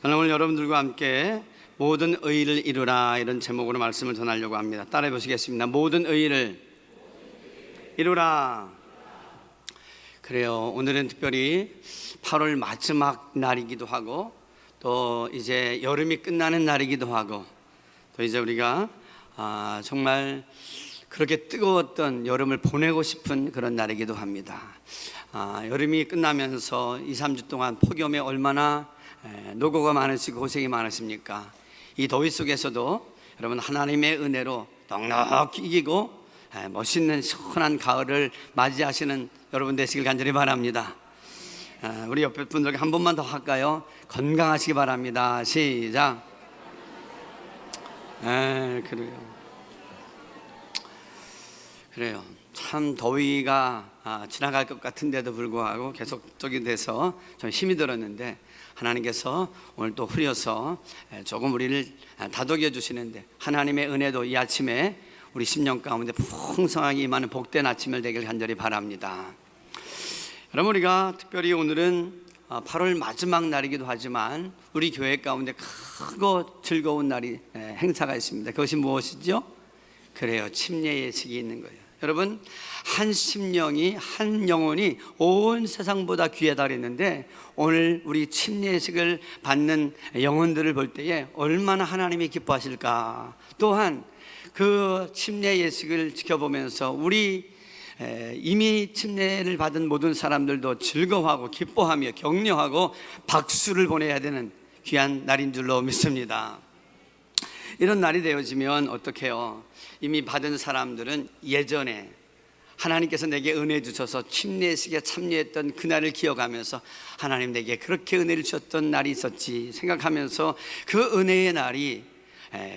저는 오늘 여러분들과 함께 모든 의를 이루라 이런 제목으로 말씀을 전하려고 합니다. 따라해 보시겠습니다. 모든 의를 이루라. 그래요. 오늘은 특별히 8월 마지막 날이기도 하고 또 이제 여름이 끝나는 날이기도 하고 또 이제 우리가 정말 그렇게 뜨거웠던 여름을 보내고 싶은 그런 날이기도 합니다. 여름이 끝나면서 2, 3주 동안 폭염에 얼마나 노고가 많으시고 고생이 많으십니까? 이 더위 속에서도 여러분 하나님의 은혜로 넉넉히 이기고 멋있는 시원한 가을을 맞이하시는 여러분 되시길 간절히 바랍니다. 우리 옆에 분들께 한 번만 더 할까요? 건강하시기 바랍니다. 시작. 그래요. 참 더위가 지나갈 것 같은데도 불구하고 계속적이 돼서 좀 힘이 들었는데 하나님께서 오늘 또 흐려서 조금 우리를 다독여 주시는데 하나님의 은혜도 이 아침에 우리 심령 가운데 풍성하게 임하는 복된 아침을 되길 간절히 바랍니다. 여러분, 우리가 특별히 오늘은 8월 마지막 날이기도 하지만 우리 교회 가운데 크고 즐거운 날이 행사가 있습니다. 그것이 무엇이죠? 그래요, 침례 예식이 있는 거예요. 여러분, 한 심령이 한 영혼이 온 세상보다 귀하다 그랬는데 오늘 우리 침례 예식을 받는 영혼들을 볼 때에 얼마나 하나님이 기뻐하실까. 또한 그 침례 예식을 지켜보면서 우리 이미 침례를 받은 모든 사람들도 즐거워하고 기뻐하며 격려하고 박수를 보내야 되는 귀한 날인 줄로 믿습니다. 이런 날이 되어지면 어떻게 해요? 이미 받은 사람들은 예전에 하나님께서 내게 은혜 주셔서 침례식에 참여했던 그날을 기억하면서 하나님 내게 그렇게 은혜를 주셨던 날이 있었지 생각하면서 그 은혜의 날이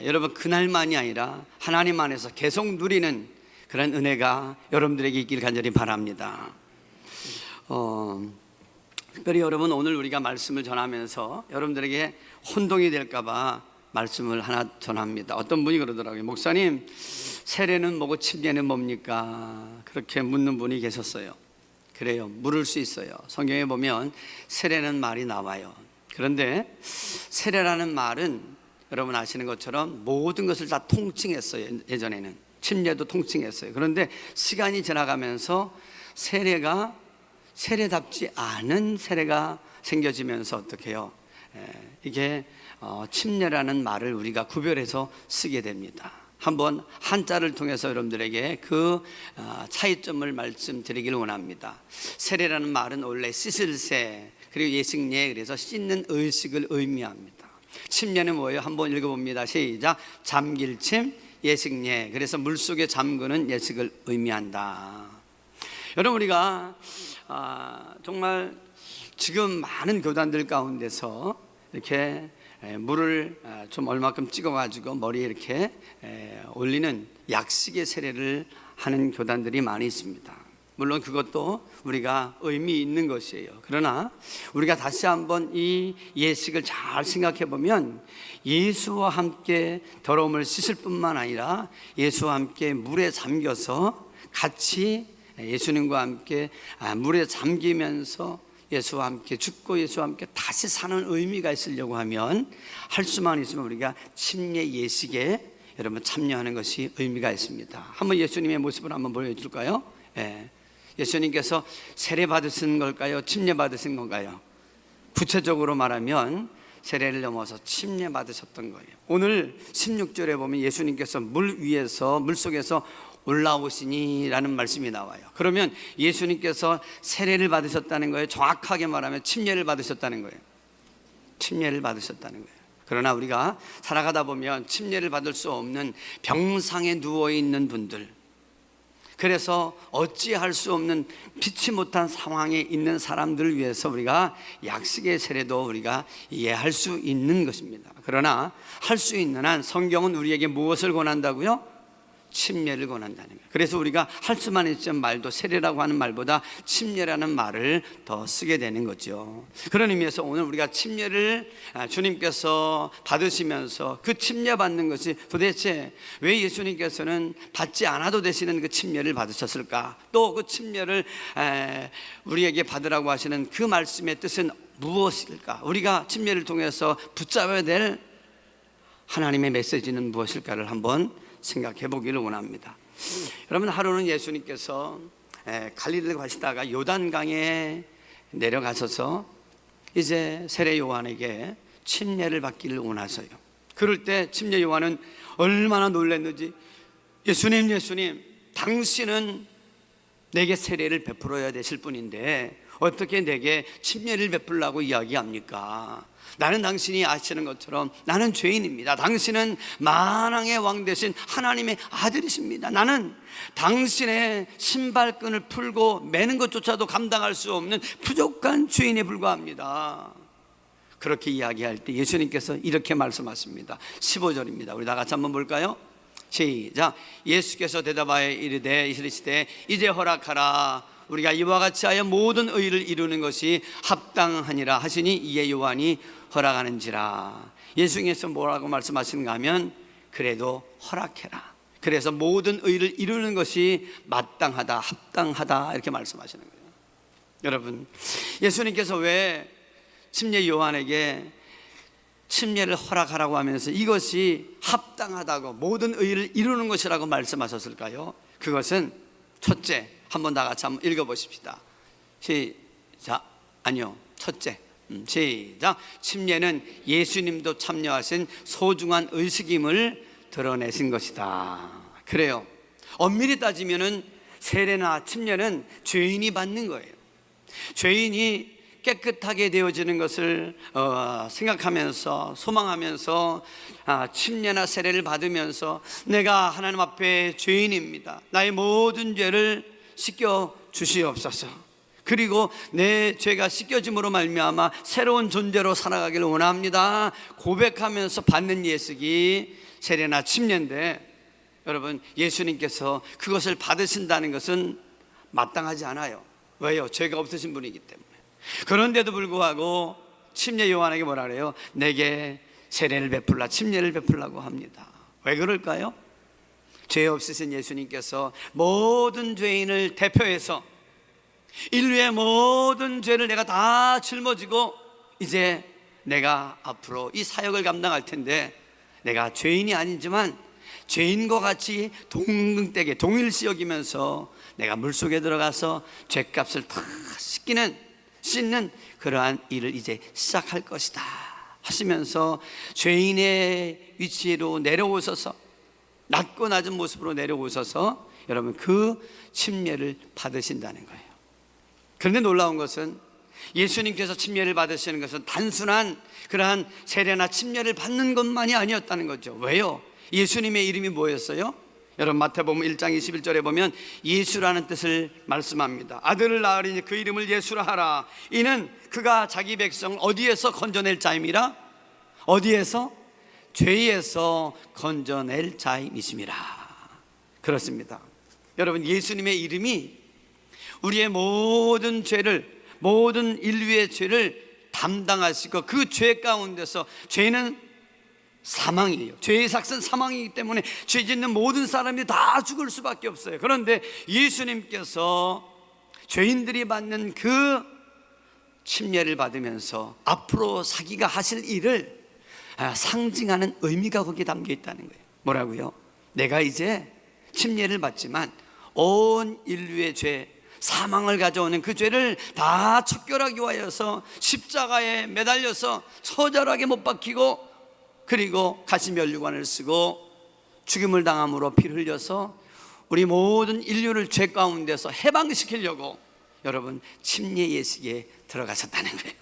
여러분 그날만이 아니라 하나님 안에서 계속 누리는 그런 은혜가 여러분들에게 있길 간절히 바랍니다. 특별히 여러분, 오늘 우리가 말씀을 전하면서 여러분들에게 혼동이 될까봐 말씀을 하나 전합니다. 어떤 분이 그러더라고요. 목사님, 세례는 뭐고 침례는 뭡니까? 그렇게 묻는 분이 계셨어요. 그래요, 물을 수 있어요. 성경에 보면 세례는 말이 나와요. 그런데 세례라는 말은 여러분 아시는 것처럼 모든 것을 다 통칭했어요. 예전에는 침례도 통칭했어요. 그런데 시간이 지나가면서 세례가 세례답지 않은 세례가 생겨지면서 어떻게 해요? 이게 침례라는 말을 우리가 구별해서 쓰게 됩니다. 한번 한자를 통해서 여러분들에게 그 차이점을 말씀드리길 원합니다. 세례라는 말은 원래 씻을 새 그리고 예식례, 그래서 씻는 의식을 의미합니다. 침례는 뭐예요? 한번 읽어봅니다. 시작. 잠길 침, 예식례. 그래서 물속에 잠그는 예식을 의미한다. 여러분, 우리가 정말 지금 많은 교단들 가운데서 이렇게 물을 좀 얼마큼 찍어가지고 머리에 이렇게 올리는 약식의 세례를 하는 교단들이 많이 있습니다. 물론 그것도 우리가 의미 있는 것이에요. 그러나 우리가 다시 한번 이 예식을 잘 생각해 보면 예수와 함께 더러움을 씻을 뿐만 아니라 예수와 함께 물에 잠겨서 같이 예수님과 함께 물에 잠기면서 예수와 함께 죽고 예수와 함께 다시 사는 의미가 있으려고 하면 할 수만 있으면 우리가 침례 예식에 여러분 참여하는 것이 의미가 있습니다. 한번 예수님의 모습을 한번 보여줄까요? 예수님께서 세례 받으신 걸까요? 침례 받으신 건가요? 구체적으로 말하면 세례를 넘어서 침례 받으셨던 거예요. 오늘 16절에 보면 예수님께서 물 위에서 물속에서 올라오시니라는 말씀이 나와요. 그러면 예수님께서 세례를 받으셨다는 거예요? 정확하게 말하면 침례를 받으셨다는 거예요. 침례를 받으셨다는 거예요. 그러나 우리가 살아가다 보면 침례를 받을 수 없는 병상에 누워있는 분들, 그래서 어찌할 수 없는 피치 못한 상황에 있는 사람들을 위해서 우리가 약식의 세례도 우리가 이해할 수 있는 것입니다. 그러나 할 수 있는 한 성경은 우리에게 무엇을 권한다고요? 침례를 권한다는 거예요. 그래서 우리가 할 수만 있는 말도 세례라고 하는 말보다 침례라는 말을 더 쓰게 되는 거죠. 그런 의미에서 오늘 우리가 침례를 주님께서 받으시면서 그 침례 받는 것이 도대체 왜 예수님께서는 받지 않아도 되시는 그 침례를 받으셨을까? 또 그 침례를 우리에게 받으라고 하시는 그 말씀의 뜻은 무엇일까? 우리가 침례를 통해서 붙잡아야 될 하나님의 메시지는 무엇일까를 한번 생각해 보기를 원합니다. 여러분, 하루는 예수님께서 갈릴리를 가시다가 요단강에 내려가셔서 이제 세례 요한에게 침례를 받기를 원하셔요. 그럴 때 침례 요한은 얼마나 놀랐는지, 예수님, 당신은 내게 세례를 베풀어야 되실 분인데 어떻게 내게 침례를 베풀라고 이야기합니까? 나는 당신이 아시는 것처럼 나는 죄인입니다. 당신은 만왕의 왕 되신 하나님의 아들이십니다. 나는 당신의 신발끈을 풀고 매는 것조차도 감당할 수 없는 부족한 죄인에 불과합니다. 그렇게 이야기할 때 예수님께서 이렇게 말씀하십니다. 15절입니다. 우리 다 같이 한번 볼까요? 시작. 예수께서 대답하여 이르시되 이제 허락하라. 우리가 이와 같이 하여 모든 의를 이루는 것이 합당하니라 하시니 이에 요한이 허락하는지라. 예수님께서 뭐라고 말씀하시는가 하면 그래도 허락해라. 그래서 모든 의를 이루는 것이 마땅하다, 합당하다 이렇게 말씀하시는 거예요. 여러분, 예수님께서 왜 침례 요한에게 침례를 허락하라고 하면서 이것이 합당하다고 모든 의를 이루는 것이라고 말씀하셨을까요? 그것은 첫째, 한번 다 같이 한번 읽어보십시다. 시작. 아니요, 첫째. 시작. 침례는 예수님도 참여하신 소중한 의식임을 드러내신 것이다. 그래요. 엄밀히 따지면은 세례나 침례는 죄인이 받는 거예요. 죄인이 깨끗하게 되어지는 것을 생각하면서 소망하면서 침례나 세례를 받으면서 내가 하나님 앞에 죄인입니다, 나의 모든 죄를 씻겨 주시옵소서, 그리고 내 죄가 씻겨짐으로 말미암아 새로운 존재로 살아가기를 원합니다 고백하면서 받는 예식이 세례나 침례인데, 여러분, 예수님께서 그것을 받으신다는 것은 마땅하지 않아요. 왜요? 죄가 없으신 분이기 때문에. 그런데도 불구하고 침례 요한에게 뭐라 그래요? 내게 세례를 베풀라, 침례를 베풀라고 합니다. 왜 그럴까요? 죄 없으신 예수님께서 모든 죄인을 대표해서 인류의 모든 죄를 내가 다 짊어지고 이제 내가 앞으로 이 사역을 감당할 텐데, 내가 죄인이 아니지만 죄인과 같이 동등되게 동일시 여기면서 내가 물속에 들어가서 죄값을 다 씻는 그러한 일을 이제 시작할 것이다 하시면서 죄인의 위치로 내려오셔서, 낮고 낮은 모습으로 내려오셔서 여러분 그 침례를 받으신다는 거예요. 그런데 놀라운 것은 예수님께서 침례를 받으시는 것은 단순한 그러한 세례나 침례를 받는 것만이 아니었다는 거죠. 왜요? 예수님의 이름이 뭐였어요? 여러분, 마태복음 1장 21절에 보면 예수라는 뜻을 말씀합니다. 아들을 낳으리니 그 이름을 예수라 하라. 이는 그가 자기 백성 어디에서 건져낼 자임이라? 어디에서? 죄에서 건져낼 자임이심이라. 그렇습니다. 여러분, 예수님의 이름이 우리의 모든 죄를, 모든 인류의 죄를 담당하시고 그 죄 가운데서, 죄는 사망이에요. 죄의 삭은 사망이기 때문에 죄 짓는 모든 사람이 다 죽을 수밖에 없어요. 그런데 예수님께서 죄인들이 받는 그 침례를 받으면서 앞으로 자기가 하실 일을 상징하는 의미가 거기에 담겨 있다는 거예요. 뭐라고요? 내가 이제 침례를 받지만 온 인류의 죄, 사망을 가져오는 그 죄를 다 척결하기 위하여서 십자가에 매달려서 처절하게 못 박히고, 그리고 가시면류관을 쓰고 죽임을 당함으로 피를 흘려서 우리 모든 인류를 죄 가운데서 해방시키려고 여러분 침례 예식에 들어가셨다는 거예요.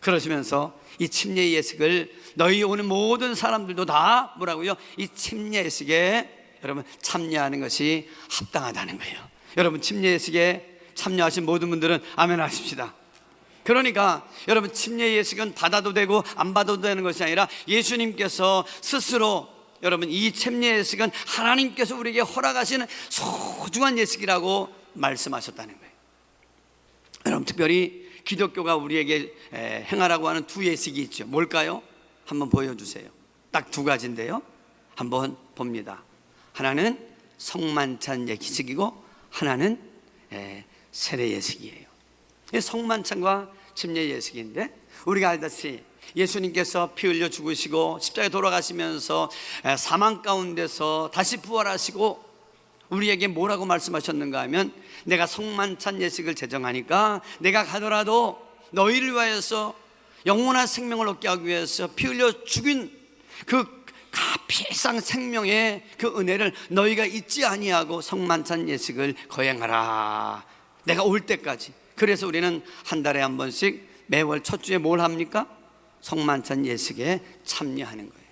그러시면서 이 침례 예식을 너희 오는 모든 사람들도 다 뭐라고요? 이 침례 예식에 여러분 참여하는 것이 합당하다는 거예요. 여러분, 침례 예식에 참여하신 모든 분들은 아멘 하십시다. 그러니까 여러분, 침례 예식은 받아도 되고 안 받아도 되는 것이 아니라 예수님께서 스스로, 여러분, 이 침례 예식은 하나님께서 우리에게 허락하시는 소중한 예식이라고 말씀하셨다는 거예요. 여러분, 특별히 기독교가 우리에게 행하라고 하는 두 예식이 있죠. 뭘까요? 한번 보여주세요. 딱 두 가지인데요, 한번 봅니다. 하나는 성만찬 예식이고 하나는 세례 예식이에요. 성만찬과 침례 예식인데, 우리가 알다시피 예수님께서 피 흘려 죽으시고 십자가에 돌아가시면서 사망 가운데서 다시 부활하시고 우리에게 뭐라고 말씀하셨는가 하면, 내가 성만찬 예식을 제정하니까 내가 가더라도 너희를 위하여서 영원한 생명을 얻게 하기 위해서 피 흘려 죽인 그 값비싼 생명의 그 은혜를 너희가 잊지 아니하고 성만찬 예식을 거행하라, 내가 올 때까지. 그래서 우리는 한 달에 한 번씩 매월 첫 주에 뭘 합니까? 성만찬 예식에 참여하는 거예요.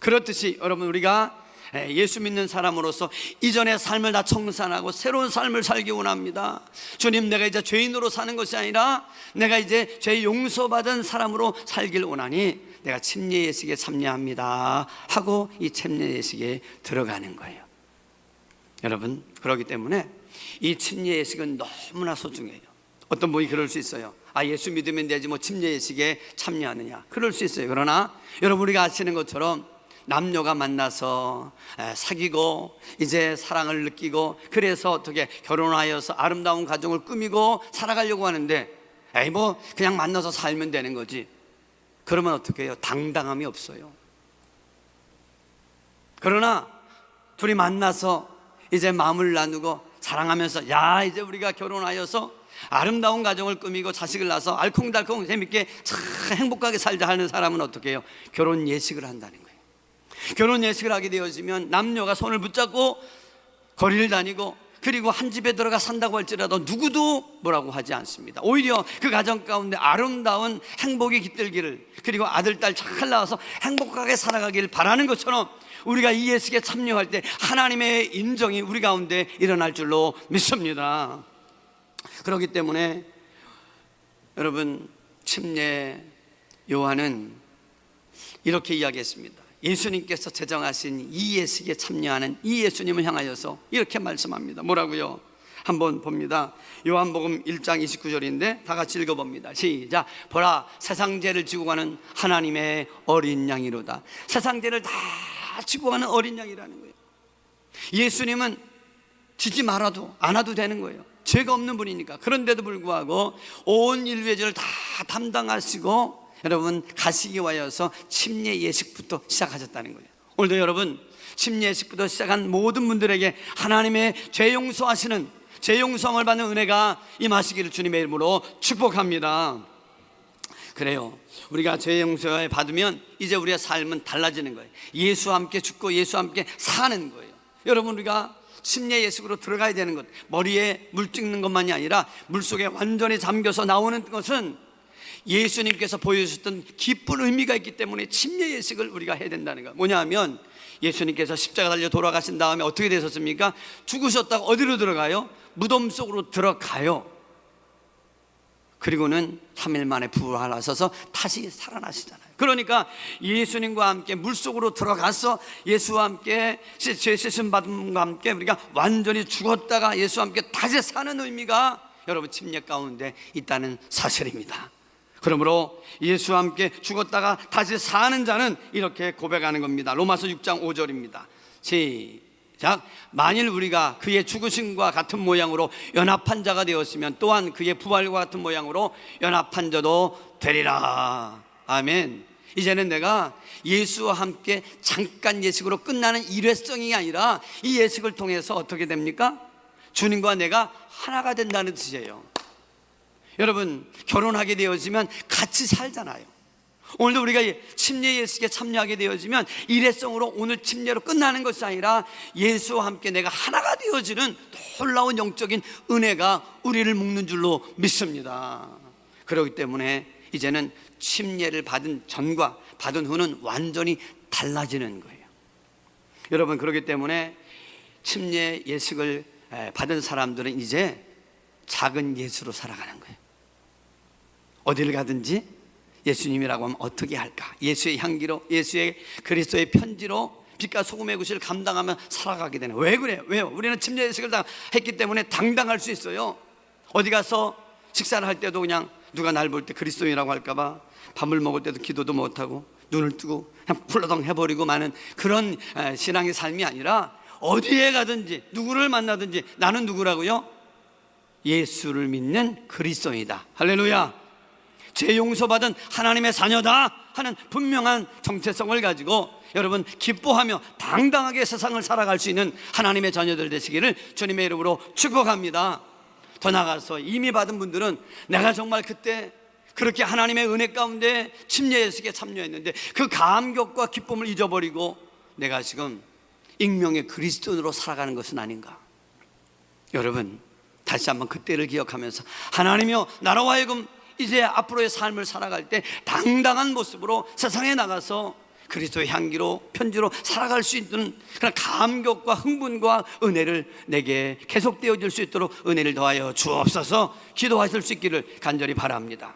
그렇듯이 여러분, 우리가 예수 믿는 사람으로서 이전의 삶을 다 청산하고 새로운 삶을 살기 원합니다. 주님, 내가 이제 죄인으로 사는 것이 아니라 내가 이제 죄 용서받은 사람으로 살길 원하니 내가 침례 예식에 참여합니다 하고 이 침례 예식에 들어가는 거예요. 여러분, 그렇기 때문에 이 침례 예식은 너무나 소중해요. 어떤 분이 그럴 수 있어요. 예수 믿으면 되지 뭐 침례 예식에 참여하느냐, 그럴 수 있어요. 그러나 여러분, 우리가 아시는 것처럼 남녀가 만나서 사귀고 이제 사랑을 느끼고 그래서 어떻게 결혼하여서 아름다운 가정을 꾸미고 살아가려고 하는데, 뭐 그냥 만나서 살면 되는 거지. 그러면 어떻게 해요? 당당함이 없어요. 그러나 둘이 만나서 이제 마음을 나누고 사랑하면서, 야, 이제 우리가 결혼하여서 아름다운 가정을 꾸미고 자식을 낳아서 알콩달콩 재밌게 참 행복하게 살자 하는 사람은 어떻게 해요? 결혼 예식을 한다는 거예요. 결혼 예식을 하게 되어지면 남녀가 손을 붙잡고 거리를 다니고, 그리고 한 집에 들어가 산다고 할지라도 누구도 뭐라고 하지 않습니다. 오히려 그 가정 가운데 아름다운 행복이 깃들기를, 그리고 아들 딸 잘 낳아서 행복하게 살아가길 바라는 것처럼 우리가 이 예식에 참여할 때 하나님의 인정이 우리 가운데 일어날 줄로 믿습니다. 그렇기 때문에 여러분, 침례 요한은 이렇게 이야기했습니다. 예수님께서 제정하신 이 예식에 참여하는 이 예수님을 향하여서 이렇게 말씀합니다. 뭐라고요? 한번 봅니다. 요한복음 1장 29절인데 다 같이 읽어봅니다. 시작. 보라, 세상 죄를 지고 가는 하나님의 어린 양이로다. 세상 죄를 다 지고 가는 어린 양이라는 거예요. 예수님은 지지 말아도 안 와도 되는 거예요. 죄가 없는 분이니까. 그런데도 불구하고 온 인류의 죄를 다 담당하시고 여러분 가시기 위하여서 침례 예식부터 시작하셨다는 거예요. 오늘도 여러분, 침례 예식부터 시작한 모든 분들에게 하나님의 죄 용서하시는, 죄 용서함을 받는 은혜가 임하시기를 주님의 이름으로 축복합니다. 그래요, 우리가 죄 용서를 받으면 이제 우리의 삶은 달라지는 거예요. 예수와 함께 죽고 예수와 함께 사는 거예요. 여러분, 우리가 침례 예식으로 들어가야 되는 것, 머리에 물 찍는 것만이 아니라 물속에 완전히 잠겨서 나오는 것은 예수님께서 보여주셨던 깊은 의미가 있기 때문에 침례 예식을 우리가 해야 된다는 거예요. 뭐냐 하면, 예수님께서 십자가 달려 돌아가신 다음에 어떻게 되셨습니까? 죽으셨다가 어디로 들어가요? 무덤 속으로 들어가요. 그리고는 3일 만에 부활하셔서 다시 살아나시잖아요. 그러니까 예수님과 함께 물속으로 들어가서 예수와 함께 죄 씻음 받음과 함께 우리가 완전히 죽었다가 예수와 함께 다시 사는 의미가 여러분 침례 가운데 있다는 사실입니다. 그러므로 예수와 함께 죽었다가 다시 사는 자는 이렇게 고백하는 겁니다. 로마서 6장 5절입니다. 시작. 만일 우리가 그의 죽으심과 같은 모양으로 연합한 자가 되었으면 또한 그의 부활과 같은 모양으로 연합한 자도 되리라. 아멘. 이제는 내가 예수와 함께 잠깐 예식으로 끝나는 일회성이 아니라 이 예식을 통해서 어떻게 됩니까? 주님과 내가 하나가 된다는 뜻이에요. 여러분, 결혼하게 되어지면 같이 살잖아요. 오늘도 우리가 침례 예식에 참여하게 되어지면 일회성으로 오늘 침례로 끝나는 것이 아니라 예수와 함께 내가 하나가 되어지는 놀라운 영적인 은혜가 우리를 묶는 줄로 믿습니다. 그렇기 때문에 이제는 침례를 받은 전과 받은 후는 완전히 달라지는 거예요. 여러분, 그렇기 때문에 침례 예식을 받은 사람들은 이제 작은 예수로 살아가는 거예요. 어디를 가든지 예수님이라고 하면 어떻게 할까? 예수의 향기로, 예수의 그리스도의 편지로 빛과 소금의 구실을 감당하며 살아가게 되는. 왜 그래요? 왜요? 우리는 침례 예식을 다 했기 때문에 당당할 수 있어요. 어디 가서 식사를 할 때도 그냥 누가 날 볼 때 그리스도인이라고 할까봐 밥을 먹을 때도 기도도 못하고 눈을 뜨고 그냥 훌러덩 해버리고 마는 그런 신앙의 삶이 아니라 어디에 가든지 누구를 만나든지 나는 누구라고요? 예수를 믿는 그리스도인이다. 할렐루야. 죄 용서받은 하나님의 자녀다 하는 분명한 정체성을 가지고 여러분 기뻐하며 당당하게 세상을 살아갈 수 있는 하나님의 자녀들 되시기를 주님의 이름으로 축복합니다. 더 나아가서 이미 받은 분들은 내가 정말 그때 그렇게 하나님의 은혜 가운데 침례 예식에 참여했는데 그 감격과 기쁨을 잊어버리고 내가 지금 익명의 그리스도인으로 살아가는 것은 아닌가. 여러분 다시 한번 그때를 기억하면서 하나님이여 나로 하여금 이제 앞으로의 삶을 살아갈 때 당당한 모습으로 세상에 나가서 그리스도의 향기로 편지로 살아갈 수 있는 그런 감격과 흥분과 은혜를 내게 계속되어질 수 있도록 은혜를 더하여 주옵소서 기도하실 수 있기를 간절히 바랍니다.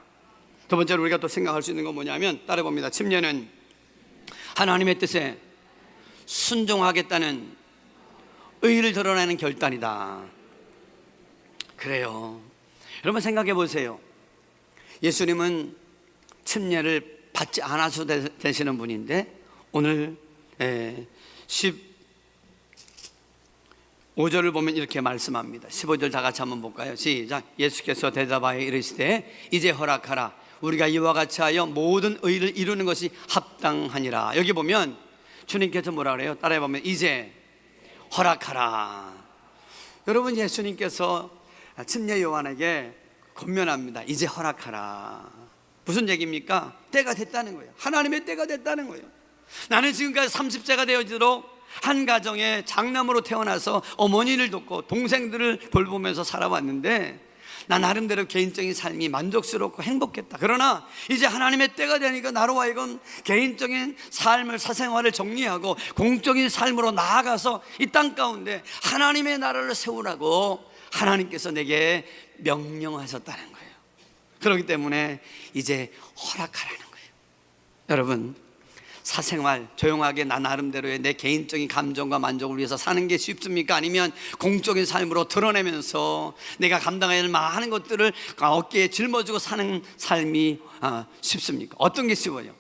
두 번째로 우리가 또 생각할 수 있는 건 뭐냐면 따라 봅니다. 침례는 하나님의 뜻에 순종하겠다는 의의를 드러내는 결단이다. 그래요. 여러분 생각해 보세요. 예수님은 침례를 받지 않아서 되시는 분인데 오늘 15절을 보면 이렇게 말씀합니다. 15절 다 같이 한번 볼까요? 시작. 예수께서 대답하여 이르시되 이제 허락하라. 우리가 이와 같이 하여 모든 의를 이루는 것이 합당하니라. 여기 보면 주님께서 뭐라 그래요? 따라해 보면 이제 허락하라. 여러분 예수님께서 침례 요한에게 권면합니다. 이제 허락하라. 무슨 얘기입니까? 때가 됐다는 거예요. 하나님의 때가 됐다는 거예요. 나는 지금까지 30세가 되어지도록 한 가정에 장남으로 태어나서 어머니를 돕고 동생들을 돌보면서 살아왔는데 나 나름대로 개인적인 삶이 만족스럽고 행복했다. 그러나 이제 하나님의 때가 되니까 나로 하여금 개인적인 삶을 사생활을 정리하고 공적인 삶으로 나아가서 이 땅 가운데 하나님의 나라를 세우라고 하나님께서 내게 명령하셨다는 거예요. 그렇기 때문에 이제 허락하라는 거예요. 여러분 사생활 조용하게 나 나름대로의 내 개인적인 감정과 만족을 위해서 사는 게 쉽습니까? 아니면 공적인 삶으로 드러내면서 내가 감당해야 할 많은 것들을 어깨에 짊어지고 사는 삶이 쉽습니까? 어떤 게 쉬워요?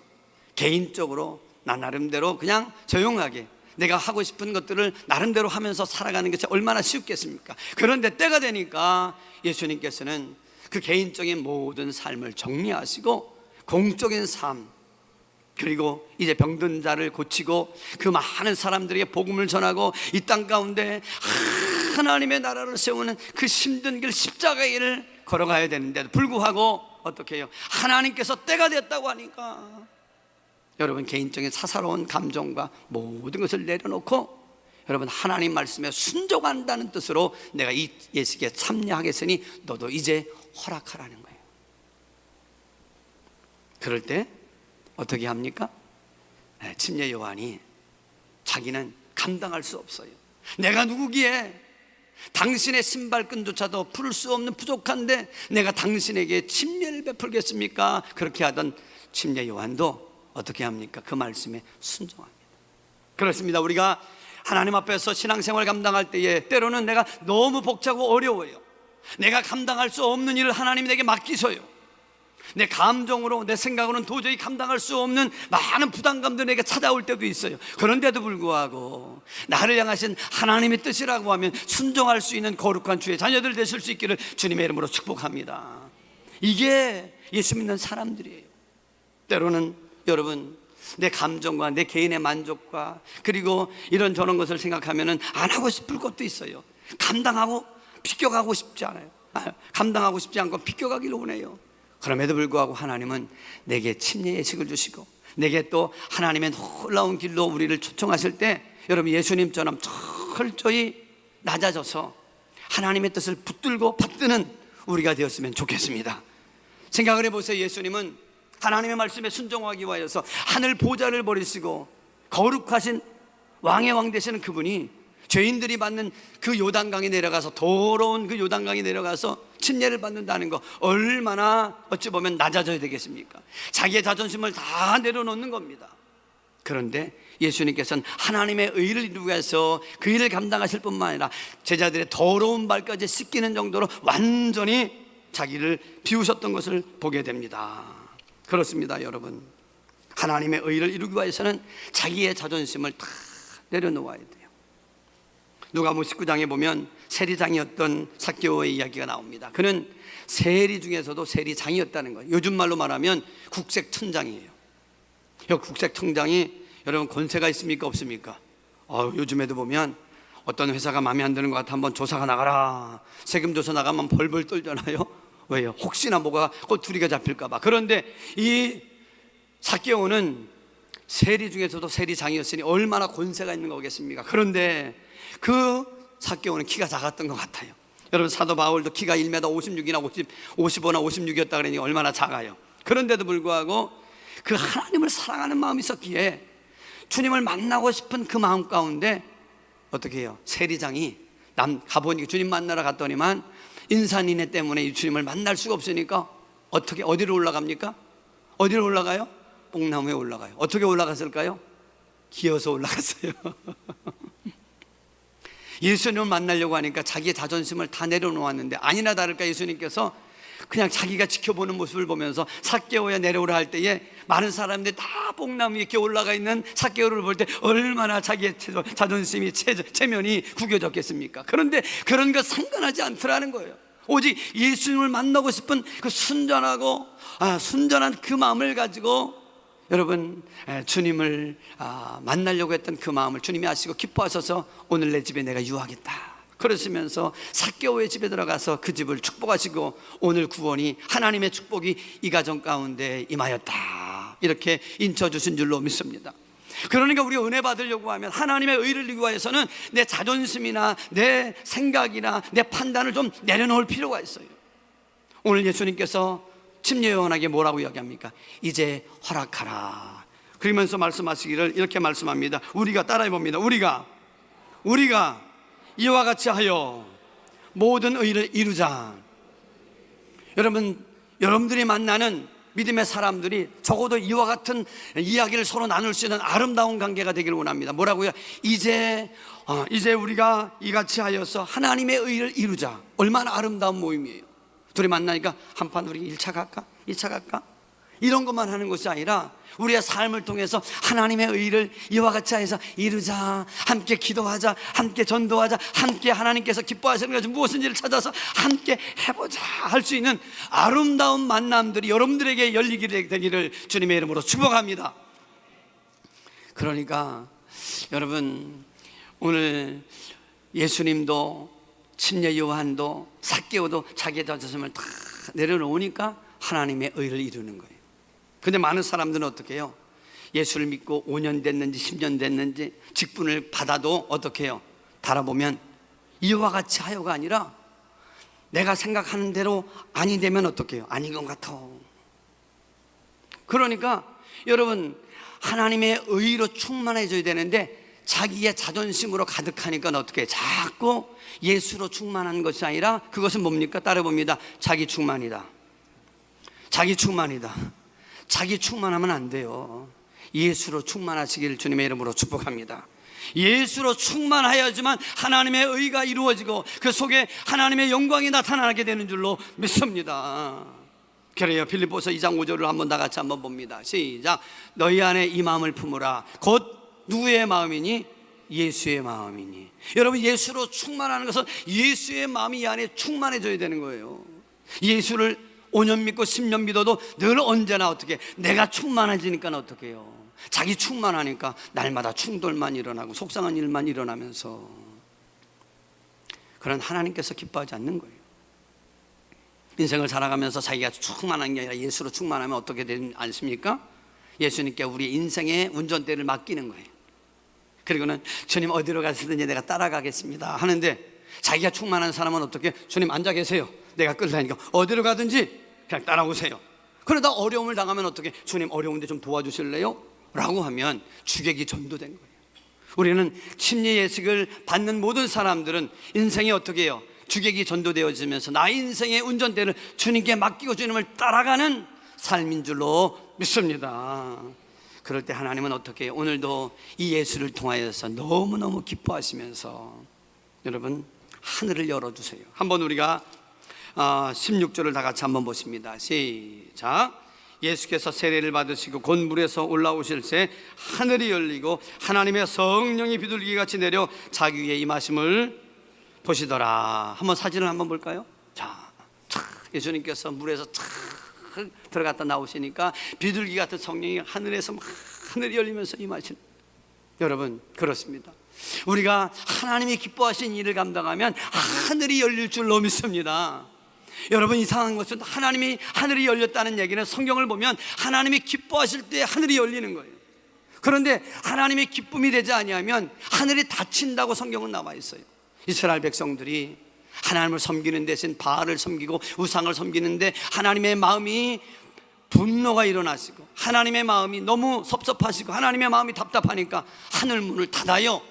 개인적으로 나 나름대로 그냥 조용하게 내가 하고 싶은 것들을 나름대로 하면서 살아가는 것이 얼마나 쉽겠습니까? 그런데 때가 되니까 예수님께서는 그 개인적인 모든 삶을 정리하시고 공적인 삶, 그리고 이제 병든 자를 고치고 그 많은 사람들에게 복음을 전하고 이 땅 가운데 하나님의 나라를 세우는 그 힘든 길 십자가의 길을 걸어가야 되는데도 불구하고 어떻게 해요? 하나님께서 때가 됐다고 하니까 여러분 개인적인 사사로운 감정과 모든 것을 내려놓고 여러분 하나님 말씀에 순종한다는 뜻으로 내가 이 예식에 참여하겠으니 너도 이제 허락하라는 거예요. 그럴 때 어떻게 합니까? 침례 요한이 자기는 감당할 수 없어요. 내가 누구기에 당신의 신발끈조차도 풀 수 없는 부족한데 내가 당신에게 침례를 베풀겠습니까? 그렇게 하던 침례 요한도 어떻게 합니까? 그 말씀에 순종합니다. 그렇습니다. 우리가 하나님 앞에서 신앙생활 감당할 때에 때로는 내가 너무 벅차고 어려워요. 내가 감당할 수 없는 일을 하나님이 내게 맡기셔요. 내 감정으로 내 생각으로는 도저히 감당할 수 없는 많은 부담감도 내게 찾아올 때도 있어요. 그런데도 불구하고 나를 향하신 하나님의 뜻이라고 하면 순종할 수 있는 거룩한 주의 자녀들 되실 수 있기를 주님의 이름으로 축복합니다. 이게 예수 믿는 사람들이에요. 때로는 여러분 내 감정과 내 개인의 만족과 그리고 이런저런 것을 생각하면 안 하고 싶을 것도 있어요. 감당하고 비껴가고 싶지 않아요. 감당하고 싶지 않고 비껴가기를 원해요. 그럼에도 불구하고 하나님은 내게 침례 예식을 주시고 내게 또 하나님의 놀라운 길로 우리를 초청하실 때 여러분 예수님처럼 철저히 낮아져서 하나님의 뜻을 붙들고 받드는 우리가 되었으면 좋겠습니다. 생각을 해보세요. 예수님은 하나님의 말씀에 순종하기 위하여서 하늘 보좌를 버리시고 거룩하신 왕의 왕 되시는 그분이 죄인들이 받는 그 요단강에 내려가서 더러운 그 요단강에 내려가서 침례를 받는다는 거 얼마나 어찌 보면 낮아져야 되겠습니까? 자기의 자존심을 다 내려놓는 겁니다. 그런데 예수님께서는 하나님의 의를 이루기 위해서 그 일을 감당하실 뿐만 아니라 제자들의 더러운 발까지 씻기는 정도로 완전히 자기를 비우셨던 것을 보게 됩니다. 그렇습니다. 여러분 하나님의 의를 이루기 위해서는 자기의 자존심을 다 내려놓아야 돼요. 누가복음 19장에 보면 세리장이었던 삭개오의 이야기가 나옵니다. 그는 세리 중에서도 세리장이었다는 거예요. 요즘 말로 말하면 국세청장이에요. 이 국세청장이 여러분 권세가 있습니까 없습니까? 요즘에도 보면 어떤 회사가 마음에 안 드는 것 같아 한번 조사가 나가라, 세금 조사 나가면 벌벌 떨잖아요. 왜요? 혹시나 뭐가 꼬투리가 잡힐까 봐. 그런데 이 삭개오는 세리 중에서도 세리장이었으니 얼마나 권세가 있는 거겠습니까? 그런데 그 삭개오는 키가 작았던 것 같아요. 여러분 사도 바울도 키가 1m 56이나 55나 56이었다 그러니 얼마나 작아요. 그런데도 불구하고 그 하나님을 사랑하는 마음이 있었기에 주님을 만나고 싶은 그 마음 가운데 어떻게 해요? 세리장이 가보니까 주님 만나러 갔더니만 인산인해 때문에 이 주님을 만날 수가 없으니까 어디로 올라갑니까? 어디로 올라가요? 뽕나무에 올라가요. 어떻게 올라갔을까요? 기어서 올라갔어요. 예수님을 만나려고 하니까 자기의 자존심을 다 내려놓았는데 아니나 다를까 예수님께서 그냥 자기가 지켜보는 모습을 보면서 삭개오야 내려오라 할 때에 많은 사람들이 다 뽕나무 위에 이렇게 올라가 있는 삭개오를 볼 때 얼마나 자기의 자존심이 체면이 구겨졌겠습니까? 그런데 그런 거 상관하지 않더라는 거예요. 오직 예수님을 만나고 싶은 그 순전한 그 마음을 가지고 여러분 주님을 만나려고 했던 그 마음을 주님이 아시고 기뻐하셔서 오늘 내 집에 내가 유하겠다 그러시면서 삭개오의 집에 들어가서 그 집을 축복하시고 오늘 구원이 하나님의 축복이 이 가정 가운데 임하였다 이렇게 인쳐주신 줄로 믿습니다. 그러니까 우리가 은혜 받으려고 하면 하나님의 의를 위하여서는 내 자존심이나 내 생각이나 내 판단을 좀 내려놓을 필요가 있어요. 오늘 예수님께서 침례 요한에게 뭐라고 이야기합니까? 이제 허락하라. 그러면서 말씀하시기를 이렇게 말씀합니다. 우리가 따라해 봅니다. 우리가 이와 같이 하여 모든 의를 이루자. 여러분들이 만나는 믿음의 사람들이 적어도 이와 같은 이야기를 서로 나눌 수 있는 아름다운 관계가 되기를 원합니다. 뭐라고요? 이제 우리가 이같이 하여서 하나님의 의를 이루자. 얼마나 아름다운 모임이에요. 둘이 만나니까 한판 우리 1차 갈까? 2차 갈까? 이런 것만 하는 것이 아니라 우리의 삶을 통해서 하나님의 의를 이와 같이 해서 이루자. 함께 기도하자. 함께 전도하자. 함께 하나님께서 기뻐하시는 것을 무엇인지를 찾아서 함께 해보자 할 수 있는 아름다운 만남들이 여러분들에게 열리게 되기를 주님의 이름으로 축복합니다. 그러니까 여러분 오늘 예수님도 침례 요한도 삭개오도 자기의 자존심을 다 내려놓으니까 하나님의 의를 이루는 거예요. 근데 많은 사람들은 어떻게 해요? 예수를 믿고 5년 됐는지 10년 됐는지 직분을 받아도 어떻게 해요? 달아보면 이와 같이 하여가 아니라 내가 생각하는 대로 아니 되면 어떻게 해요? 아닌 것 같아. 그러니까 여러분 하나님의 의로 충만해져야 되는데 자기의 자존심으로 가득하니까 어떻게 해요? 자꾸 예수로 충만한 것이 아니라 그것은 뭡니까? 따라봅니다. 자기 충만이다. 자기 충만하면 안 돼요. 예수로 충만하시기를 주님의 이름으로 축복합니다. 예수로 충만하여야지만 하나님의 의가 이루어지고 그 속에 하나님의 영광이 나타나게 되는 줄로 믿습니다. 그래요. 빌립보서 2장 5절을 한번 다 같이 한번 봅니다. 시작. 너희 안에 이 마음을 품으라. 곧 누구의 마음이니? 예수의 마음이니. 여러분 예수로 충만하는 것은 예수의 마음이 이 안에 충만해져야 되는 거예요. 예수를 5년 믿고 10년 믿어도 늘 언제나 어떻게 내가 충만해지니까 어떻게 해요? 자기 충만하니까 날마다 충돌만 일어나고 속상한 일만 일어나면서 그런 하나님께서 기뻐하지 않는 거예요. 인생을 살아가면서 자기가 충만한 게 아니라 예수로 충만하면 어떻게 되지 않습니까? 예수님께 우리 인생의 운전대를 맡기는 거예요. 그리고는 주님 어디로 가시든지 내가 따라가겠습니다 하는데 자기가 충만한 사람은 어떻게? 주님 앉아 계세요. 내가 끌다니까 어디로 가든지 그냥 따라오세요. 그러다 어려움을 당하면 어떻게? 주님 어려운데 좀 도와주실래요? 라고 하면 주객이 전도된 거예요. 우리는 침례 예식을 받는 모든 사람들은 인생이 어떻게 해요? 주객이 전도되어지면서 나의 인생의 운전대를 주님께 맡기고 주님을 따라가는 삶인 줄로 믿습니다. 그럴 때 하나님은 어떻게 해요? 오늘도 이 예수를 통하여서 너무너무 기뻐하시면서 여러분 하늘을 열어주세요. 한번 우리가 16절을 다 같이 한번 보십니다. 시작. 예수께서 세례를 받으시고 곧 물에서 올라오실 새 하늘이 열리고 하나님의 성령이 비둘기 같이 내려 자기 위에 임하심을 보시더라. 한번 사진을 한번 볼까요? 자, 예수님께서 물에서 들어갔다 나오시니까 비둘기 같은 성령이 하늘에서 막 하늘이 열리면서 임하신. 여러분, 그렇습니다. 우리가 하나님이 기뻐하신 일을 감당하면 하늘이 열릴 줄로 믿습니다. 여러분, 이상한 것은 하나님이 하늘이 열렸다는 얘기는 성경을 보면 하나님이 기뻐하실 때 하늘이 열리는 거예요. 그런데 하나님의 기쁨이 되지 아니하면 하늘이 닫힌다고 성경은 나와 있어요. 이스라엘 백성들이 하나님을 섬기는 대신 바알을 섬기고 우상을 섬기는데 하나님의 마음이 분노가 일어나시고 하나님의 마음이 너무 섭섭하시고 하나님의 마음이 답답하니까 하늘 문을 닫아요.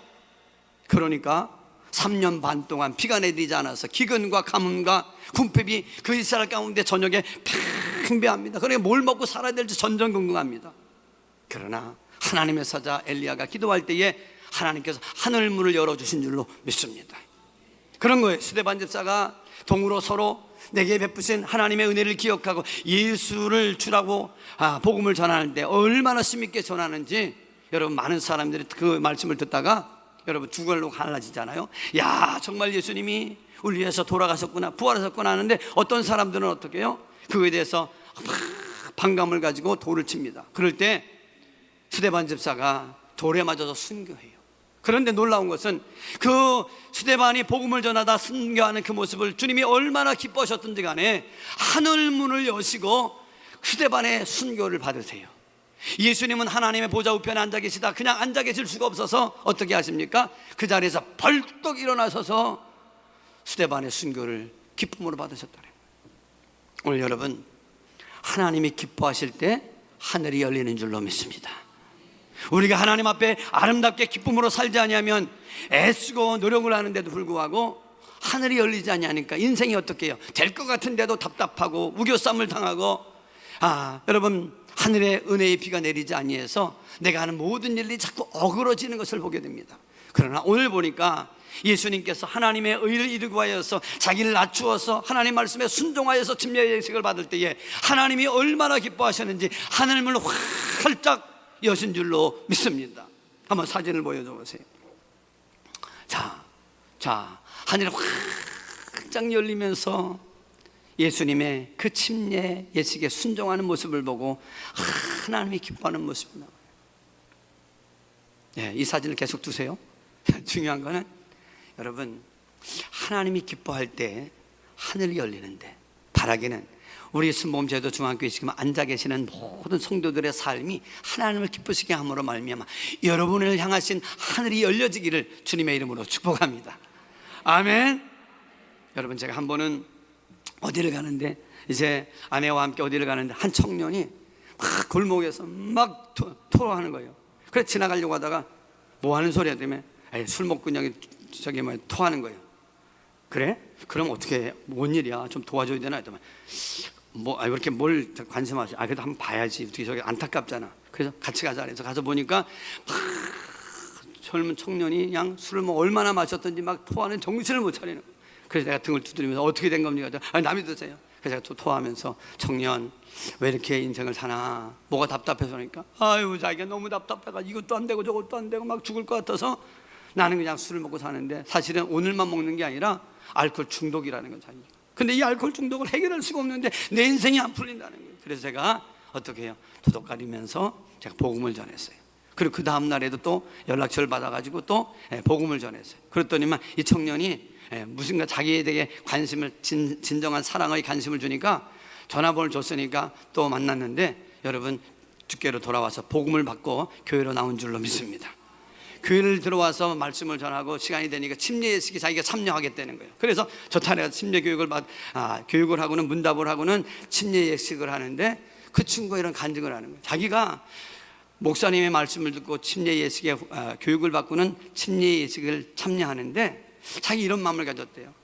그러니까 3년 반 동안 비가 내리지 않아서 기근과 가뭄과 궁핍이 그 이스라엘 가운데 저녁에 팽배합니다. 그러니까 뭘 먹고 살아야 될지 전전긍긍합니다. 그러나 하나님의 사자 엘리야가 기도할 때에 하나님께서 하늘 문을 열어주신 줄로 믿습니다. 그런 거예요. 스데반 집사가 동으로 서로 내게 베푸신 하나님의 은혜를 기억하고 예수를 주라고 복음을 전하는데 얼마나 심있게 전하는지 여러분, 많은 사람들이 그 말씀을 듣다가 여러분 두 걸로 갈라지잖아요. 야, 정말 예수님이 우리 위해서 돌아가셨구나, 부활하셨구나 하는데 어떤 사람들은 어떻게 해요? 그거에 대해서 반감을 가지고 돌을 칩니다. 그럴 때 스데반 집사가 돌에 맞아서 순교해요. 그런데 놀라운 것은 그 스데반이 복음을 전하다 순교하는 그 모습을 주님이 얼마나 기뻐하셨던지 간에 하늘 문을 여시고 스데반의 순교를 받으세요. 예수님은 하나님의 보좌 우편에 앉아 계시다 그냥 앉아 계실 수가 없어서 어떻게 하십니까? 그 자리에서 벌떡 일어나셔서 스데반의 순교를 기쁨으로 받으셨다는 거예요. 오늘 여러분, 하나님이 기뻐하실 때 하늘이 열리는 줄로 믿습니다. 우리가 하나님 앞에 아름답게 기쁨으로 살지 아니하면 애쓰고 노력을 하는데도 불구하고 하늘이 열리지 아니하니까 인생이 어떻게 해요? 될 것 같은데도 답답하고 우겨쌈을 당하고, 여러분, 하늘의 은혜의 비가 내리지 아니해서 내가 하는 모든 일이 자꾸 어그러지는 것을 보게 됩니다. 그러나 오늘 보니까 예수님께서 하나님의 의를 이루고 하여서 자기를 낮추어서 하나님 말씀에 순종하여서 침례의 예식을 받을 때에 하나님이 얼마나 기뻐하셨는지 하늘문을 활짝 여신 줄로 믿습니다. 한번 사진을 보여줘 보세요. 자, 하늘이 활짝 열리면서 예수님의 그 침례 예식에 순종하는 모습을 보고 하나님이 기뻐하는 모습이 나와요. 이 사진을 계속 두세요. 중요한 거는 여러분, 하나님이 기뻐할 때 하늘이 열리는데, 바라기는 우리 순복음제도 중앙교회 지금 앉아 계시는 모든 성도들의 삶이 하나님을 기쁘시게 함으로 말미암아 여러분을 향하신 하늘이 열려지기를 주님의 이름으로 축복합니다. 아멘. 여러분, 제가 한 번은 어디를 가는데, 이제 아내와 함께 어디를 가는데 한 청년이 막 골목에서 막 토하는 거예요. 그래서 지나가려고 하다가 뭐 하는 소리야 때문에 술 먹고 그냥 토하는 거예요. 그래? 그럼 어떻게 해? 뭔 일이야? 좀 도와줘야 되나? 했더니 왜 이렇게 뭘 관심하지? 그래도 한번 봐야지. 어떻게 저게 안타깝잖아. 그래서 같이 가자. 그래서 가서 보니까 젊은 청년이 그냥 술을 얼마나 마셨던지 막 토하는 정신을 못 차리는 거예요. 그래서 내가 등을 두드리면서 어떻게 된 겁니까? 남이 드세요. 그래서 제가 토하면서 청년, 왜 이렇게 인생을 사나? 뭐가 답답해서 그러니까 자기가 너무 답답해가 이것도 안 되고 저것도 안 되고 막 죽을 것 같아서 나는 그냥 술을 먹고 사는데 사실은 오늘만 먹는 게 아니라 알코올 중독이라는 건 자기가. 근데 이 알코올 중독을 해결할 수가 없는데 내 인생이 안 풀린다는 거예요. 그래서 제가 어떻게 해요? 도둑거리면서 제가 복음을 전했어요. 그리고 그 다음 날에도 또 연락처를 받아가지고 또 복음을 전했어요. 그랬더니만 이 청년이 무슨가 자기에 대해 관심을 진정한 사랑의 관심을 주니까 전화번호를 줬으니까 또 만났는데, 여러분, 주께로 돌아와서 복음을 받고 교회로 나온 줄로 믿습니다. 교회를 들어와서 말씀을 전하고 시간이 되니까 침례 예식에 자기가 참여하겠다는 거예요. 그래서 저탄에 침례 교육을 하고는 문답을 하고는 침례 예식을 하는데 그 친구가 이런 간증을 하는 거예요. 자기가 목사님의 말씀을 듣고 침례 예식에 교육을 받고는 침례 예식을 참여하는데 자기 이런 마음을 가졌대요.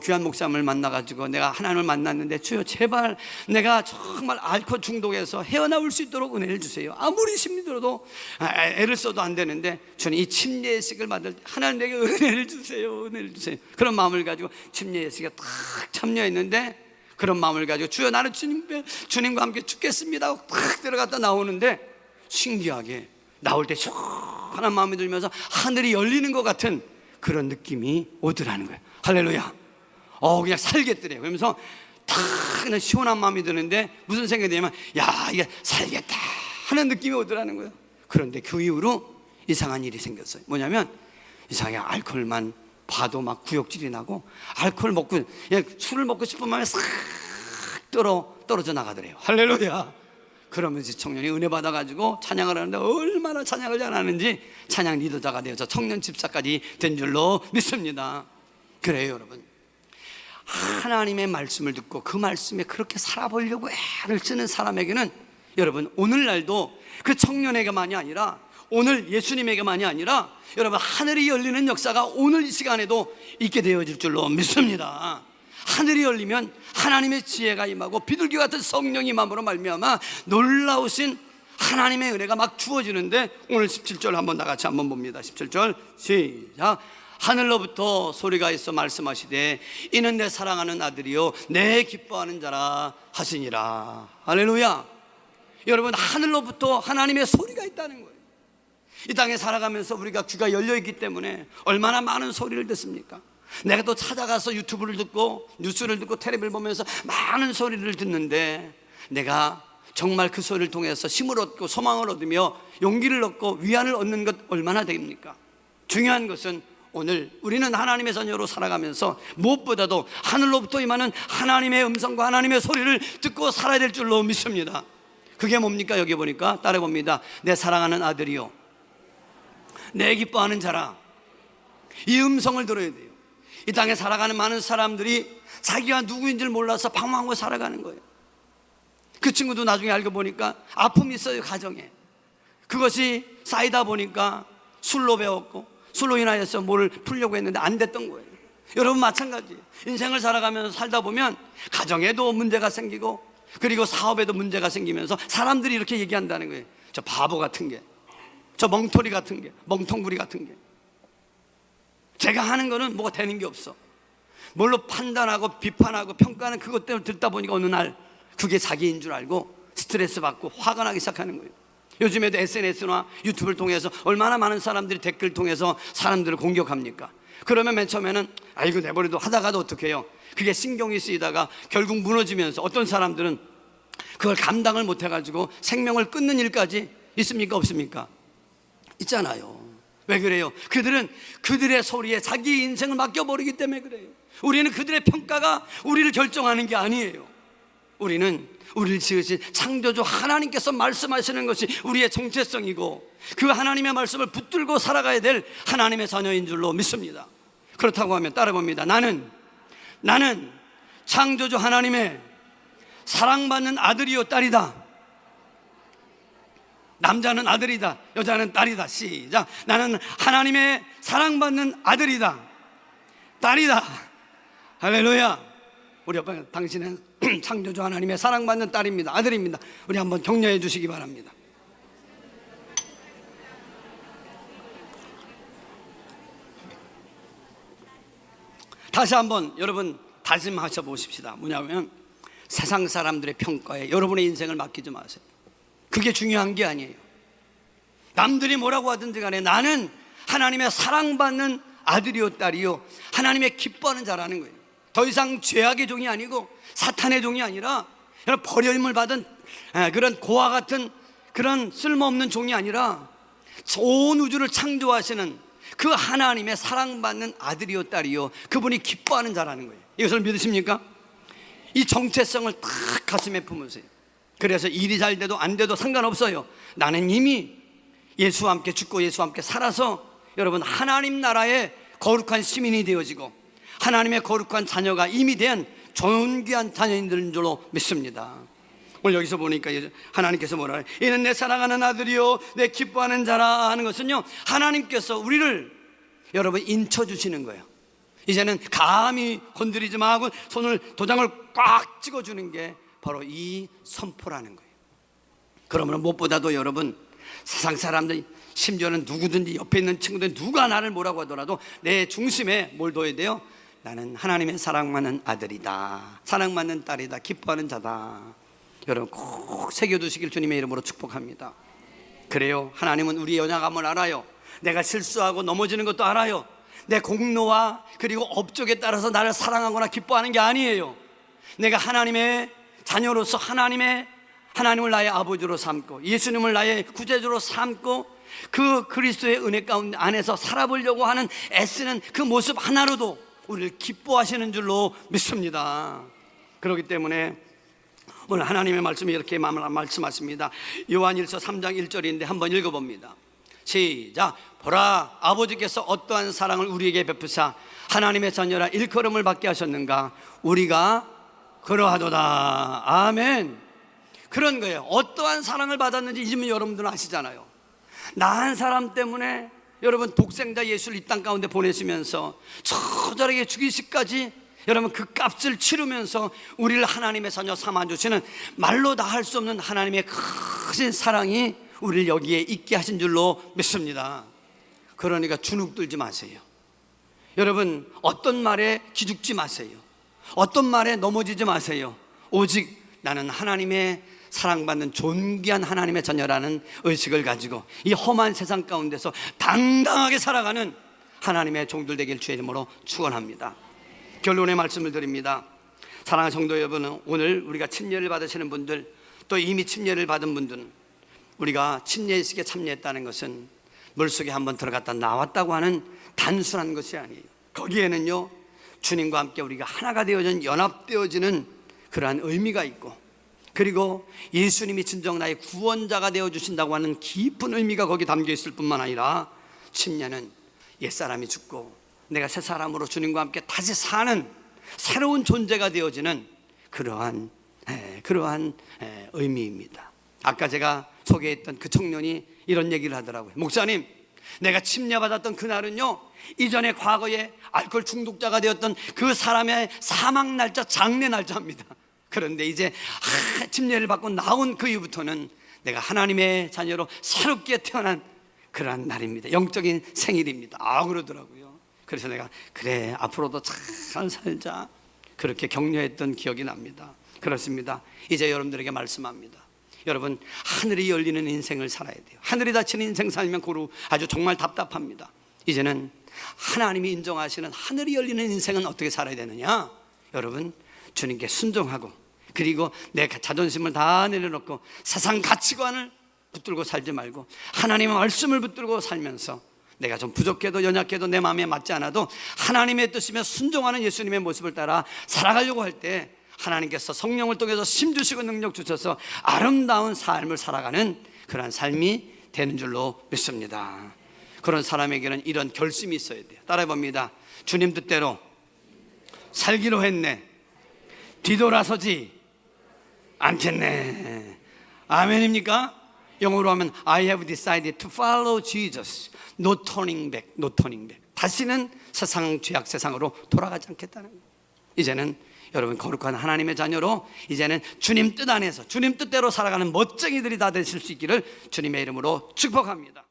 귀한 목사님을 만나가지고 내가 하나님을 만났는데 주여 제발 내가 정말 알코올 중독에서 헤어나올 수 있도록 은혜를 주세요. 아무리 힘이 들어도 애를 써도 안 되는데 저는 이 침례 예식을 받을 때 하나님 내게 은혜를 주세요. 그런 마음을 가지고 침례 예식에 딱 참여했는데 그런 마음을 가지고 주여 나는 주님과 함께 죽겠습니다 하고 탁 들어갔다 나오는데 신기하게 나올 때 시원한 마음이 들면서 하늘이 열리는 것 같은 그런 느낌이 오더라는 거예요. 할렐루야. 그냥 살겠더래요. 그러면서 탁 그냥 시원한 마음이 드는데 무슨 생각이 드냐면 야 이게 살겠다 하는 느낌이 오더라는 거예요. 그런데 그 이후로 이상한 일이 생겼어요. 뭐냐면 이상하게 알코올만 봐도 막 구역질이 나고 알코올 먹고 술을 먹고 싶은 마음에 싹 떨어져 나가더래요. 할렐루야. 그러면서 청년이 은혜 받아가지고 찬양을 하는데 얼마나 찬양을 잘하는지 찬양 리더자가 되어서 청년 집사까지 된 줄로 믿습니다. 그래요 여러분, 하나님의 말씀을 듣고 그 말씀에 그렇게 살아보려고 애를 쓰는 사람에게는 여러분 오늘날도 그 청년에게만이 아니라 오늘 예수님에게만이 아니라 여러분 하늘이 열리는 역사가 오늘 이 시간에도 있게 되어질 줄로 믿습니다. 하늘이 열리면 하나님의 지혜가 임하고 비둘기 같은 성령이 임함으로 말미암아 놀라우신 하나님의 은혜가 막 주어지는데 오늘 17절 한번 다 같이 한번 봅니다. 17절 시작. 하늘로부터 소리가 있어 말씀하시되 이는 내 사랑하는 아들이요 내 기뻐하는 자라 하시니라. 할렐루야. 여러분 하늘로부터 하나님의 소리가 있다는 거예요. 이 땅에 살아가면서 우리가 귀가 열려있기 때문에 얼마나 많은 소리를 듣습니까? 내가 또 찾아가서 유튜브를 듣고 뉴스를 듣고 텔레비를 보면서 많은 소리를 듣는데 내가 정말 그 소리를 통해서 힘을 얻고 소망을 얻으며 용기를 얻고 위안을 얻는 것 얼마나 됩니까? 중요한 것은 오늘 우리는 하나님의 자녀로 살아가면서 무엇보다도 하늘로부터 임하는 하나님의 음성과 하나님의 소리를 듣고 살아야 될 줄로 믿습니다. 그게 뭡니까? 여기 보니까 따라 봅니다. 내 사랑하는 아들이요 내 기뻐하는 자라. 이 음성을 들어야 돼요. 이 땅에 살아가는 많은 사람들이 자기가 누구인지를 몰라서 방황하고 살아가는 거예요. 그 친구도 나중에 알고 보니까 아픔이 있어요. 가정에 그것이 쌓이다 보니까 술로 배웠고 술로 인하여서 뭘 풀려고 했는데 안 됐던 거예요. 여러분 마찬가지 인생을 살다 보면 가정에도 문제가 생기고 그리고 사업에도 문제가 생기면서 사람들이 이렇게 얘기한다는 거예요. 저 바보 같은 게, 저 멍토리 같은 게, 멍텅구리 같은 게, 제가 하는 거는 뭐가 되는 게 없어. 뭘로 판단하고 비판하고 평가하는 그것 때문에 듣다 보니까 어느 날 그게 자기인 줄 알고 스트레스 받고 화가 나기 시작하는 거예요. 요즘에도 SNS나 유튜브를 통해서 얼마나 많은 사람들이 댓글 통해서 사람들을 공격합니까? 그러면 맨 처음에는 아이고 내버려도 하다가도 어떡해요. 그게 신경이 쓰이다가 결국 무너지면서 어떤 사람들은 그걸 감당을 못해가지고 생명을 끊는 일까지 있습니까? 없습니까? 있잖아요. 왜 그래요? 그들은 그들의 소리에 자기 인생을 맡겨버리기 때문에 그래요. 우리는 그들의 평가가 우리를 결정하는 게 아니에요. 우리는 우리를 지으신 창조주 하나님께서 말씀하시는 것이 우리의 정체성이고 그 하나님의 말씀을 붙들고 살아가야 될 하나님의 자녀인 줄로 믿습니다. 그렇다고 하면 따라 봅니다. 나는 창조주 하나님의 사랑받는 아들이요 딸이다. 남자는 아들이다, 여자는 딸이다. 시작. 나는 하나님의 사랑받는 아들이다, 딸이다. 할렐루야. 우리 아빠 당신은 창조주 하나님의 사랑받는 딸입니다, 아들입니다. 우리 한번 격려해 주시기 바랍니다. 다시 한번 여러분 다짐하셔 보십시다. 뭐냐면 세상 사람들의 평가에 여러분의 인생을 맡기지 마세요. 그게 중요한 게 아니에요. 남들이 뭐라고 하든지 간에 나는 하나님의 사랑받는 아들이요 딸이요 하나님의 기뻐하는 자라는 거예요. 더 이상 죄악의 종이 아니고 사탄의 종이 아니라 버림을 받은 그런 고아 같은 그런 쓸모없는 종이 아니라 온 우주를 창조하시는 그 하나님의 사랑받는 아들이요 딸이요 그분이 기뻐하는 자라는 거예요. 이것을 믿으십니까? 이 정체성을 딱 가슴에 품으세요. 그래서 일이 잘 돼도 안 돼도 상관없어요. 나는 이미 예수와 함께 죽고 예수와 함께 살아서 여러분 하나님 나라의 거룩한 시민이 되어지고 하나님의 거룩한 자녀가 이미 된 존귀한 자녀인들인 줄로 믿습니다. 오늘 여기서 보니까 하나님께서 뭐라 해요? 이는 내 사랑하는 아들이요 내 기뻐하는 자라 하는 것은요 하나님께서 우리를 여러분 인쳐주시는 거예요. 이제는 감히 건드리지 마 하고 손을 도장을 꽉 찍어주는 게 바로 이 선포라는 거예요. 그러므로 무엇보다도 여러분 세상 사람들 심지어는 누구든지 옆에 있는 친구들 누가 나를 뭐라고 하더라도 내 중심에 뭘 둬야 돼요? 나는 하나님의 사랑받는 아들이다, 사랑받는 딸이다, 기뻐하는 자다. 여러분 꼭 새겨두시길 주님의 이름으로 축복합니다. 그래요, 하나님은 우리의 연약함을 알아요. 내가 실수하고 넘어지는 것도 알아요. 내 공로와 그리고 업적에 따라서 나를 사랑하거나 기뻐하는 게 아니에요. 내가 하나님의 자녀로서 하나님을 나의 아버지로 삼고 예수님을 나의 구세주로 삼고 그 그리스도의 은혜 가운데 안에서 살아보려고 하는 애쓰는 그 모습 하나로도 우리를 기뻐하시는 줄로 믿습니다. 그렇기 때문에 오늘 하나님의 말씀이 이렇게 말씀하십니다. 요한일서 3장 1절인데 한번 읽어봅니다. 시작. 보라, 아버지께서 어떠한 사랑을 우리에게 베푸사 하나님의 자녀라 일컬음을 받게 하셨는가. 우리가 그러하도다. 아멘. 그런 거예요. 어떠한 사랑을 받았는지 이제는 여러분들은 아시잖아요. 나 한 사람 때문에 여러분 독생자 예수를 이 땅 가운데 보내시면서 처절하게 죽이시까지 여러분 그 값을 치르면서 우리를 하나님의 자녀 삼아주시는 말로 다 할 수 없는 하나님의 크신 사랑이 우리를 여기에 있게 하신 줄로 믿습니다. 그러니까 주눅 들지 마세요. 여러분 어떤 말에 기죽지 마세요. 어떤 말에 넘어지지 마세요. 오직 나는 하나님의 사랑받는 존귀한 하나님의 자녀라는 의식을 가지고 이 험한 세상 가운데서 당당하게 살아가는 하나님의 종들 되길 주의 이름으로 축원합니다. 결론의 말씀을 드립니다. 사랑하는 성도 여러분, 오늘 우리가 침례를 받으시는 분들, 또 이미 침례를 받은 분들은 우리가 침례의식에 참여했다는 것은 물속에 한번 들어갔다 나왔다고 하는 단순한 것이 아니에요. 거기에는요 주님과 함께 우리가 하나가 되어진, 연합되어지는 그러한 의미가 있고, 그리고 예수님이 진정 나의 구원자가 되어주신다고 하는 깊은 의미가 거기 담겨 있을 뿐만 아니라 침례는 옛사람이 죽고 내가 새 사람으로 주님과 함께 다시 사는 새로운 존재가 되어지는 그러한 의미입니다. 아까 제가 소개했던 그 청년이 이런 얘기를 하더라고요. 목사님, 내가 침례받았던 그날은요 이전에 과거에 알코올 중독자가 되었던 그 사람의 사망 날짜, 장례 날짜입니다. 그런데 이제 침례를 받고 나온 그 이후부터는 내가 하나님의 자녀로 새롭게 태어난 그러한 날입니다. 영적인 생일입니다. 그러더라고요. 그래서 내가 그래 앞으로도 잘 살자 그렇게 격려했던 기억이 납니다. 그렇습니다. 이제 여러분들에게 말씀합니다. 여러분 하늘이 열리는 인생을 살아야 돼요. 하늘이 닫힌 인생 살면 고루 아주 정말 답답합니다. 이제는 하나님이 인정하시는 하늘이 열리는 인생은 어떻게 살아야 되느냐. 여러분 주님께 순종하고, 그리고 내 자존심을 다 내려놓고 세상 가치관을 붙들고 살지 말고 하나님의 말씀을 붙들고 살면서 내가 좀 부족해도 연약해도 내 마음에 맞지 않아도 하나님의 뜻이며 순종하는 예수님의 모습을 따라 살아가려고 할 때 하나님께서 성령을 통해서 힘 주시고 능력 주셔서 아름다운 삶을 살아가는 그런 삶이 되는 줄로 믿습니다. 그런 사람에게는 이런 결심이 있어야 돼요. 따라해봅니다. 주님 뜻대로 살기로 했네. 뒤돌아서지 않겠네. 아멘입니까? 영어로 하면 I have decided to follow Jesus. No turning back, no turning back. 다시는 세상 죄악 세상으로 돌아가지 않겠다는 거예요. 이제는 여러분 거룩한 하나님의 자녀로 이제는 주님 뜻 안에서 주님 뜻대로 살아가는 멋쟁이들이 다 되실 수 있기를 주님의 이름으로 축복합니다.